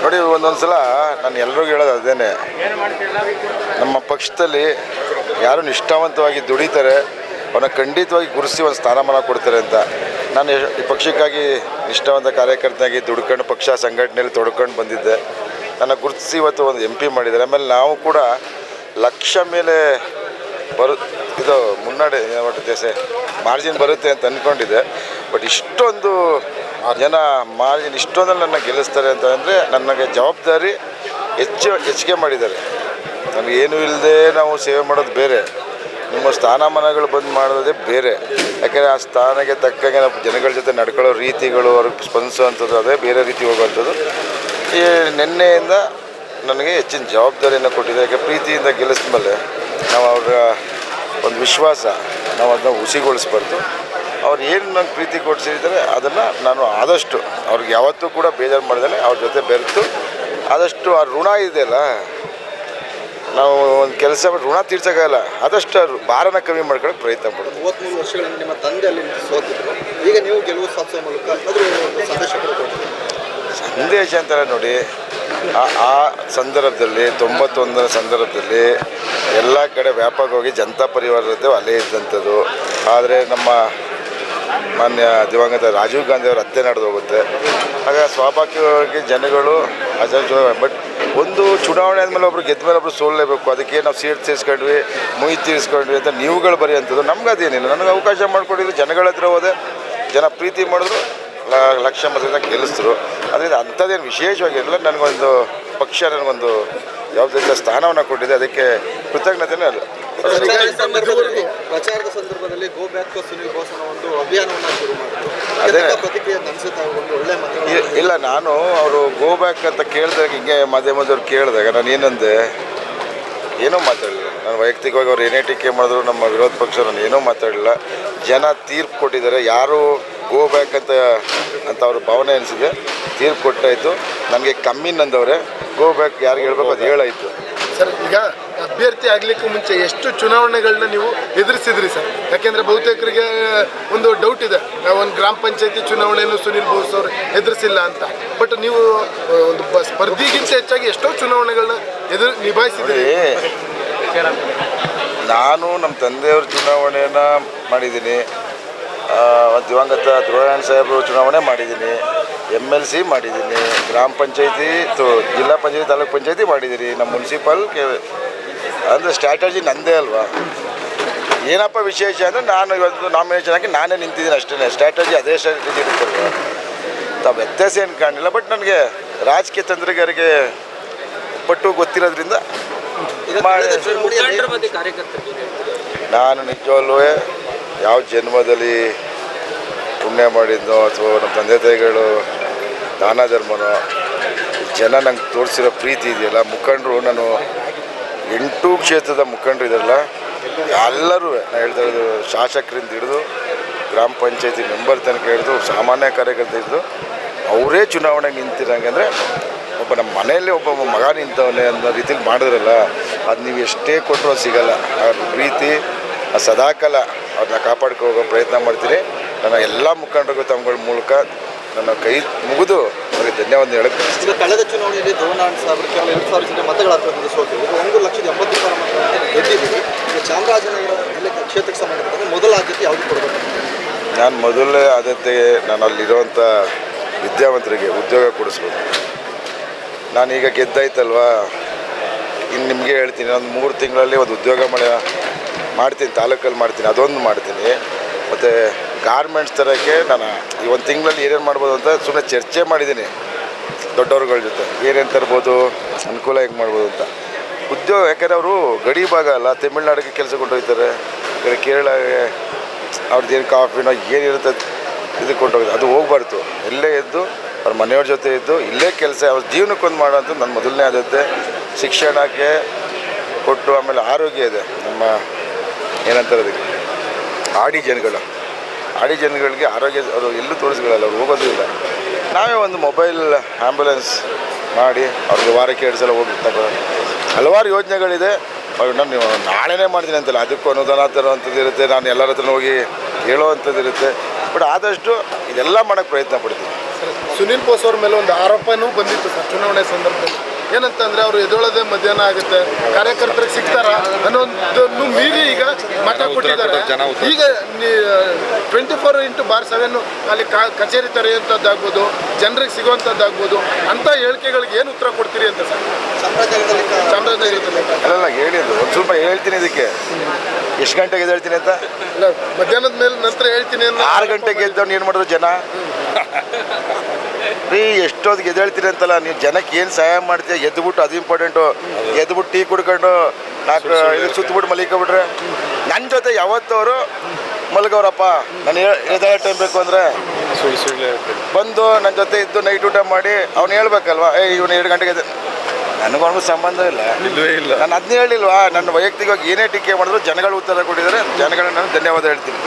ನೋಡಿ, ಒಂದೊಂದು ಸಲ ನಾನು ಎಲ್ರಿಗೂ ಹೇಳೋದು ಅದೇನೆ, ನಮ್ಮ ಪಕ್ಷದಲ್ಲಿ ಯಾರು ನಿಷ್ಠಾವಂತವಾಗಿ ದುಡಿತಾರೆ ಅವನ್ನ ಖಂಡಿತವಾಗಿ ಗುರುಸಿ ಒಂದು ಸ್ಥಾನಮಾನ ಕೊಡ್ತಾರೆ ಅಂತ. ನಾನು ಈ ಪಕ್ಷಕ್ಕಾಗಿ ನಿಷ್ಠಾವಂತ ಕಾರ್ಯಕರ್ತನಾಗಿ ದುಡ್ಕೊಂಡು ಪಕ್ಷ ಸಂಘಟನೆಯಲ್ಲಿ ತೊಡ್ಕೊಂಡು ಬಂದಿದ್ದೆ. ನನ್ನ ಗುರುತಿಸಿ ಇವತ್ತು ಒಂದು MP ಮಾಡಿದ್ದಾರೆ. ಆಮೇಲೆ ನಾವು ಕೂಡ ಲಕ್ಷ ಮೇಲೆ ಇದು ಮುನ್ನಡೆ ಮಾರ್ಜಿನ್ ಬರುತ್ತೆ ಅಂತ ಅಂದ್ಕೊಂಡಿದ್ದೆ. ಬಟ್ ಇಷ್ಟೊಂದು ಜನ ಮಾರ್ಜಿನ್ ಇಷ್ಟೊಂದಲ್ಲಿ ನನ್ನ ಗೆಲ್ಲಿಸ್ತಾರೆ ಅಂತ ಅಂದರೆ ನನಗೆ ಜವಾಬ್ದಾರಿ ಹೆಚ್ಚಿಗೆ ಮಾಡಿದ್ದಾರೆ. ನನಗೇನು ಇಲ್ಲದೆ ನಾವು ಸೇವೆ ಮಾಡೋದು ಬೇರೆ, ನಿಮ್ಮ ಸ್ಥಾನಮಾನಗಳು ಬಂದು ಮಾಡೋದೇ ಬೇರೆ. ಯಾಕೆಂದರೆ ಆ ಸ್ಥಾನಕ್ಕೆ ತಕ್ಕಂಗೆ ನಾವು ಜನಗಳ ಜೊತೆ ನಡ್ಕೊಳ್ಳೋ ರೀತಿಗಳು, ಅವ್ರಿಗೆ ಸ್ಪಂದಿಸುವಂಥದ್ದು ಅದೇ ಬೇರೆ ರೀತಿ ಹೋಗುವಂಥದ್ದು. ಈ ನಿನ್ನೆಯಿಂದ ನನಗೆ ಹೆಚ್ಚಿನ ಜವಾಬ್ದಾರಿಯನ್ನು ಕೊಟ್ಟಿದೆ. ಯಾಕೆ ಪ್ರೀತಿಯಿಂದ ಗೆಲ್ಲಿಸಿದ ಮೇಲೆ ನಾವು ಅವರ ಒಂದು ವಿಶ್ವಾಸ ನಾವು ಅದನ್ನ ಹುಸಿಗೊಳಿಸ್ಬಾರ್ದು. ಅವ್ರು ಏನು ನಂಗೆ ಪ್ರೀತಿ ಕೊಡಿಸಿದ್ದಾರೆ ಅದನ್ನು ನಾನು ಆದಷ್ಟು ಅವ್ರಿಗೆ ಯಾವತ್ತೂ ಕೂಡ ಬೇಜಾರು ಮಾಡಿದ್ದೇನೆ. ಅವ್ರ ಜೊತೆ ಬೆರೆತು ಆದಷ್ಟು ಆ ಋಣ ಇದೆಯಲ್ಲ, ನಾವು ಒಂದು ಕೆಲಸ ಮಾಡಿ ಋಣ ತೀರ್ಸೋಕ್ಕಾಗಲ್ಲ, ಆದಷ್ಟು ಭಾರನ ಕಮ್ಮಿ ಮಾಡ್ಕೊಳ್ಳೋಕೆ ಪ್ರಯತ್ನ ಪಡೋದು. 33 ವರ್ಷಗಳಿಂದ ನಿಮ್ಮ ತಂದೆ ಅಲ್ಲಿ ಸೋತಿದ್ರು, ಈಗ ನೀವು ಗೆಲುವು ಸಾಧಿಸೋ ಮೂಲಕ ಅದ್ರ ಸಂದೇಶ ಸಂದೇಶ ಅಂತಾರೆ ನೋಡಿ. ಆ ಸಂದರ್ಭದಲ್ಲಿ 91ರ ಸಂದರ್ಭದಲ್ಲಿ ಎಲ್ಲ ಕಡೆ ವ್ಯಾಪಕವಾಗಿ ಜನತಾ ಪರಿವಾರದ ಅಲೆ ಇದ್ದಂಥದ್ದು. ಆದರೆ ನಮ್ಮ ಮಾನ್ಯ ದಿವಂಗತ ರಾಜೀವ್ ಗಾಂಧಿ ಅವರ ಹತ್ಯೆ ನಡೆದು ಹೋಗುತ್ತೆ. ಆಗ ಸ್ವಾಭಾವಿಕವಾಗಿ ಜನಗಳು ಬಟ್ ಒಂದು ಚುನಾವಣೆ ಆದಮೇಲೆ ಒಬ್ರು ಗೆದ್ದ ಮೇಲೆ ಒಬ್ರು ಸೋಲ್ಲೇಬೇಕು, ಅದಕ್ಕೆ ನಾವು ಸೀಟ್ ಸೇರಿಸ್ಕೊಂಡ್ವಿ, ಮುಯಿ ತೀರಿಸ್ಕೊಂಡ್ವಿ ಅಂತ ನೀವುಗಳು ಬರೆಯುವಂಥದ್ದು. ನಮ್ಗೆ ಅದೇನಿಲ್ಲ, ನನಗೆ ಅವಕಾಶ ಮಾಡಿಕೊಟ್ಟಿದ್ರು, ಜನಗಳ ಹತ್ರ ಹೋದೆ, ಜನ ಪ್ರೀತಿ ಮಾಡಿದ್ರು, ಲಕ್ಷ ಮತದಿಂದ ಗೆಲ್ಲಿಸಿದ್ರು. ಅದರಿಂದ ಅಂಥದ್ದೇನು ವಿಶೇಷವಾಗಿರಲಿಲ್ಲ. ನನಗೊಂದು ಪಕ್ಷ ನನಗೊಂದು ಯಾವುದೇ ಸ್ಥಾನವನ್ನು ಕೊಟ್ಟಿದೆ, ಅದಕ್ಕೆ ಕೃತಜ್ಞತೆನೇ ಅಲ್ಲ. ಪ್ರಚಾರದ ಸಂದರ್ಭದಲ್ಲಿ go back to Sunil Bose ಅನ್ನೋ ಒಂದು ಅಭಿಯಾನವನ್ನು ಶುರು ಮಾಡಿದ್ರು. ಅದೇ ಪ್ರತಿಕ್ರಿಯೆ ಅನಿಸುತ್ತೆ, ಒಳ್ಳೆ ಇಲ್ಲ, ನಾನು ಅವರು ಗೋ ಬ್ಯಾಕ್ ಅಂತ ಕೇಳಿದಾಗ ಹಿಂಗೆ ಮಾಧ್ಯಮದವ್ರು ಕೇಳಿದಾಗ ನಾನು ಏನಂದೆ, ಏನೂ ಮಾತಾಡಲಿಲ್ಲ. ನಾನು ವೈಯಕ್ತಿಕವಾಗಿ ಅವ್ರು ಏನೇ ಟೀಕೆ ಮಾಡಿದ್ರು ನಮ್ಮ ವಿರೋಧ ಪಕ್ಷ ನಾನು ಏನೂ ಮಾತಾಡಲಿಲ್ಲ. ಜನ ತೀರ್ಪು ಕೊಟ್ಟಿದ್ದಾರೆ, ಯಾರು ಗೋ ಬ್ಯಾಕ್ ಅಂತ ಅವ್ರ ಭಾವನೆ ಅನಿಸಿದೆ, ತೀರ್ಪು ಕೊಟ್ಟಾಯಿತು. ನನಗೆ ಕಮ್ಮಿ ನಂದವ್ರೆ, ಗೋ ಬ್ಯಾಕ್ ಯಾರಿಗೆ ಹೇಳ್ಬೇಕು ಅದು ಹೇಳಾಯಿತು. ಸರ್, ಈಗ ಅಭ್ಯರ್ಥಿ ಆಗಲಿಕ್ಕೂ ಮುಂಚೆ ಎಷ್ಟು ಚುನಾವಣೆಗಳನ್ನ ನೀವು ಎದುರಿಸಿದ್ರಿ ಸರ್? ಯಾಕೆಂದರೆ ಬಹುತೇಕರಿಗೆ ಒಂದು ಡೌಟ್ ಇದೆ, ಒಂದು ಗ್ರಾಮ ಪಂಚಾಯತಿ ಚುನಾವಣೆಯನ್ನು ಸುನಿಲ್ ಬೋಸ್ ಅವರು ಎದುರಿಸಿಲ್ಲ ಅಂತ. ಬಟ್ ನೀವು ಒಂದು ಸ್ಪರ್ಧಿಗಿಂತ ಹೆಚ್ಚಾಗಿ ಎಷ್ಟೋ ಚುನಾವಣೆಗಳನ್ನ ನಿಭಾಯಿಸಿದ್ರಿ. ನಾನು ನಮ್ಮ ತಂದೆಯವ್ರ ಚುನಾವಣೆಯನ್ನು ಮಾಡಿದ್ದೀನಿ, ದಿವಂಗತ ಧ್ರುವನಾರಾಯಣ ಸಾಹೇಬರು ಚುನಾವಣೆ ಮಾಡಿದ್ದೀನಿ, MLC ಮಾಡಿದ್ದೀನಿ, ಗ್ರಾಮ ಪಂಚಾಯತಿ ಜಿಲ್ಲಾ ಪಂಚಾಯತಿ ತಾಲೂಕು ಪಂಚಾಯತಿ ಮಾಡಿದ್ದೀನಿ, ನಮ್ಮ ಮುನ್ಸಿಪಲ್ ಅಂದರೆ ಸ್ಟ್ರಾಟಜಿ ನಂದೇ ಅಲ್ವಾ. ಏನಪ್ಪ ವಿಶೇಷ ಅಂದರೆ ನಾನು ಇವತ್ತು ನಾಮಿನೇಷನ್ ಹಾಕಿ ನಾನೇ ನಿಂತಿದ್ದೀನಿ ಅಷ್ಟೇ. ಸ್ಟ್ರಾಟಜಿ ಅದೇ ಸ್ಟ್ರಾಟಜಿ ಇರುತ್ತಲ್ವ, ತಾವು ವ್ಯತ್ಯಾಸ ಏನು ಕಾಣಲಿಲ್ಲ. ಬಟ್ ನನಗೆ ರಾಜಕೀಯ ತಂತ್ರಗಾರಿಕೆ ಪಟ್ಟು ಗೊತ್ತಿರೋದ್ರಿಂದ ನಾನು ನಿಜವಲ್ಲೂ ಯಾವ ಜನ್ಮದಲ್ಲಿ ಪುಣ್ಯ ಮಾಡಿದ್ನೋ ಅಥವಾ ನಮ್ಮ ತಂದೆ ತಾಯಿಗಳು ದಾನ ಧರ್ಮನೋ, ಜನ ನಂಗೆ ತೋರಿಸಿರೋ ಪ್ರೀತಿ ಇದೆಯಲ್ಲ, ಮುಖಂಡರು, ನಾನು 8 ಕ್ಷೇತ್ರದ ಮುಖಂಡರು ಇದ್ದಾರಲ್ಲ ಎಲ್ಲರೂ, ನಾನು ಹೇಳ್ತಾ ಇರೋದು ಶಾಸಕರಿಂದ ಹಿಡಿದು ಗ್ರಾಮ ಪಂಚಾಯತಿ ಮೆಂಬರ್ ತನಕ ಹಿಡಿದು ಸಾಮಾನ್ಯ ಕಾರ್ಯಕರ್ತ ಹಿಡಿದು ಅವರೇ ಚುನಾವಣೆಗೆ ನಿಂತಿರಂಗೆ ಅಂದರೆ ಒಬ್ಬ ನಮ್ಮ ಮನೆಯಲ್ಲೇ ಒಬ್ಬ ಮಗ ನಿಂತವನೇ ಅನ್ನೋ ರೀತಿಲಿ ಮಾಡಿದ್ರಲ್ಲ, ಅದು ನೀವು ಎಷ್ಟೇ ಕೊಟ್ಟರು ಅದು ಸಿಗೋಲ್ಲ. ಅವ್ರ ಪ್ರೀತಿ ಸದಾಕಾಲ ಅವ್ರನ್ನ ಕಾಪಾಡ್ಕೊ ಹೋಗೋ ಪ್ರಯತ್ನ ಮಾಡ್ತೀನಿ. ನನ್ನ ಎಲ್ಲ ಮುಖಂಡರಿಗೂ ತಮ್ಮಗಳ ಮೂಲಕ ನನ್ನ ಕೈ ಮುಗಿದು ಅವರಿಗೆ ಧನ್ಯವಾದ ಹೇಳಕ್ಕೆ. ಈಗ ಕಳೆದ ಚುನಾವಣೆಯಲ್ಲಿ ಧ್ರುವನಾರಾಯಣ ಸಾಹೇಬರು ಕೇವಲ 2,000 ಜನ ಮತಗಳ ಹತ್ತಿರ ಸೋತಿದ್ರು, 1,80,000 ಮತ ಗೆದ್ದಿದ್ದೀವಿ. ಈಗ ಚಾಮರಾಜನಗರ ಜಿಲ್ಲೆ ಕ್ಷೇತ್ರಕ್ಕೆ ಸಂಬಂಧಪಟ್ಟಂತೆ ಮೊದಲ ಆದ್ಯತೆ ಯಾವುದು ಕೊಡಬೇಕು? ನಾನು ಮೊದಲನೇ ಆದ್ಯತೆಗೆ ನಾನು ಅಲ್ಲಿರುವಂಥ ವಿದ್ಯಾವಂತರಿಗೆ ಉದ್ಯೋಗ ಕೊಡಿಸ್ಬೇಕು. ನಾನೀಗ ಗೆದ್ದಾಯ್ತಲ್ವ, ಇನ್ನು ನಿಮಗೆ ಹೇಳ್ತೀನಿ, ಒಂದು 3 ತಿಂಗಳಲ್ಲಿ ಒಂದು ಉದ್ಯೋಗ ಮಾಡ್ತೀನಿ, ತಾಲೂಕಲ್ಲಿ ಮಾಡ್ತೀನಿ, ಅದೊಂದು ಮಾಡ್ತೀನಿ. ಮತ್ತು ಗಾರ್ಮೆಂಟ್ಸ್ ತರೋಕ್ಕೆ ನಾನು ಈ 1 ತಿಂಗಳಲ್ಲಿ ಏನೇನು ಮಾಡ್ಬೋದು ಅಂತ ಸುಮ್ಮನೆ ಚರ್ಚೆ ಮಾಡಿದ್ದೀನಿ ದೊಡ್ಡವ್ರಗಳ ಜೊತೆ, ಏನೇನು ತರ್ಬೋದು, ಅನುಕೂಲ ಹೆಂಗೆ ಮಾಡ್ಬೋದು ಅಂತ. ಉದ್ಯೋಗ, ಯಾಕಂದರೆ ಅವರು ಗಡಿ ಭಾಗ ಅಲ್ಲ, ತಮಿಳ್ನಾಡಿಗೆ ಕೆಲಸ ಕೊಂಡೋಗ್ತಾರೆ, ಈ ಕಡೆ ಕೇರಳಗೆ ಅವ್ರದ್ದೇನು ಕಾಫಿನೋ ಏನಿರುತ್ತೆ ಇದು ಕೊಂಡೋಗಿದೆ, ಅದು ಹೋಗ್ಬಾರ್ದು. ಎಲ್ಲೇ ಇದ್ದು ಅವ್ರ ಮನೆಯವ್ರ ಜೊತೆ ಇದ್ದು ಇಲ್ಲೇ ಕೆಲಸ ಅವ್ರ ಜೀವನಕ್ಕೊಂದು ಮಾಡೋಂಥ ನನ್ನ ಮೊದಲನೇ ಆದ್ಯತೆ. ಶಿಕ್ಷಣಕ್ಕೆ ಕೊಟ್ಟು, ಆಮೇಲೆ ಆರೋಗ್ಯ ಇದೆ, ನಮ್ಮ ಏನಂತಾರೆ ಅದಕ್ಕೆ ಆಡಿ ಜನಗಳಿಗೆ ಆರೋಗ್ಯ ಅವರು ಎಲ್ಲೂ ತೋರಿಸ್ಕೊಳ್ಳಲ್ಲ, ಅವ್ರು ಹೋಗೋದು ಇಲ್ಲ. ನಾವೇ ಒಂದು ಮೊಬೈಲ್ ಆ್ಯಂಬುಲೆನ್ಸ್ ಮಾಡಿ ಅವ್ರಿಗೆ ವಾರಕ್ಕೆ 2 ಸಲ ಹೋಗಿ ಹಲವಾರು ಯೋಜನೆಗಳಿದೆ. ನಾನು ನಾಳೆನೇ ಮಾಡ್ತೀನಿ ಅಂತಲ್ಲ, ಅದಕ್ಕೂ ಅನುದಾನ ತರುವಂಥದ್ದು ಇರುತ್ತೆ, ನಾನು ಎಲ್ಲರ ಹತ್ರ ಹೋಗಿ ಹೇಳೋವಂಥದ್ದು ಇರುತ್ತೆ. ಬಟ್ ಆದಷ್ಟು ಇದೆಲ್ಲ ಮಾಡೋಕ್ಕೆ ಪ್ರಯತ್ನ ಪಡ್ತೀನಿ. ಸುನೀಲ್ ಬೋಸ್ ಅವ್ರ ಮೇಲೆ ಒಂದು ಆರೋಪನೂ ಬಂದಿತ್ತು ಸರ್ ಚುನಾವಣೆ ಸಂದರ್ಭದಲ್ಲಿ. ಏನಂತಂದ್ರೆ ಅವರು ಎದೊಳದೆ ಮಧ್ಯಾಹ್ನ ಆಗುತ್ತೆ, ಕಾರ್ಯಕರ್ತರಿಗೆ ಸಿಗ್ತಾರ ಅನ್ನೋದನ್ನು ಮೀರಿ ಈಗ ಮತ ಕೊಟ್ಟಿದ್ದಾರೆ. ಈಗ 24/7 ಅಲ್ಲಿ ಕಚೇರಿ ತೆರೆಯುವಂಥದ್ದಾಗ್ಬೋದು, ಜನರಿಗೆ ಸಿಗುವಂಥದ್ದಾಗ್ಬೋದು ಅಂತ ಹೇಳಿಕೆಗಳಿಗೆ ಏನು ಉತ್ತರ ಕೊಡ್ತೀರಿ ಅಂತ ಸರ್? ಚಾಮರಾಜನಗರದಲ್ಲಿ ಅಲ್ಲ ಹೇಳಿದ್ದು ಒಂದು ಸ್ವಲ್ಪ ಹೇಳ್ತೀನಿ. ಇದಕ್ಕೆ ಎಷ್ಟು ಗಂಟೆಗೆ ಎದ್ದೇಳ್ತೀನಿ ಅಂತ? ಇಲ್ಲ, ಮಧ್ಯಾಹ್ನದ ಮೇಲೆ ನಂತರ ಹೇಳ್ತೀನಿ. 6 ಗಂಟೆಗೆ ಎದ್ದವ್ನು ಏನು ಮಾಡಿದ್ರು ಜನ? ರೀ ಎಷ್ಟೊತ್ತಿಗೆ ಎದ್ದೇಳ್ತೀರಿ ಅಂತಲ್ಲ, ನೀವು ಜನಕ್ಕೆ ಏನು ಸಹಾಯ ಮಾಡ್ತೀಯ? ಎದ್ದುಬಿಟ್ಟು ಅದು ಇಂಪಾರ್ಟೆಂಟು. ಎದ್ದುಬಿಟ್ಟು ಟೀ ಕುಡ್ಕೊಂಡು 4 ಇದಕ್ಕೆ ಸುತ್ತಬಿಟ್ಟು ಮಲಿಕೊಬಿಟ್ರೆ. ನನ್ನ ಜೊತೆ ಯಾವತ್ತವರು ಮಲಗವ್ರಪ್ಪ, ನಾನು ಎದ್ದೇಳೋ ಟೈಮ್ ಬೇಕು ಅಂದರೆ ಬಂದು ನನ್ನ ಜೊತೆ ಇದ್ದು ನೈಟ್ ಊಟ ಮಾಡಿ ಅವ್ನು ಹೇಳ್ಬೇಕಲ್ವಾ, ಇವನು 2 ಗಂಟೆಗೆ ನನಗೊಂದು ಸಂಬಂಧ ಇಲ್ಲ. ನಾನು ಅದನ್ನೇ ಹೇಳಿಲ್ವಾ, ನನ್ನ ವೈಯಕ್ತಿಕವಾಗಿ ಏನೇ ಟೀಕೆ ಮಾಡಿದ್ರು ಜನಗಳು ಉತ್ತರ ಕೊಟ್ಟಿದ್ದಾರೆ. ಜನಗಳಿಗೆ ನಾನು ಧನ್ಯವಾದ ಹೇಳ್ತೀನಿ.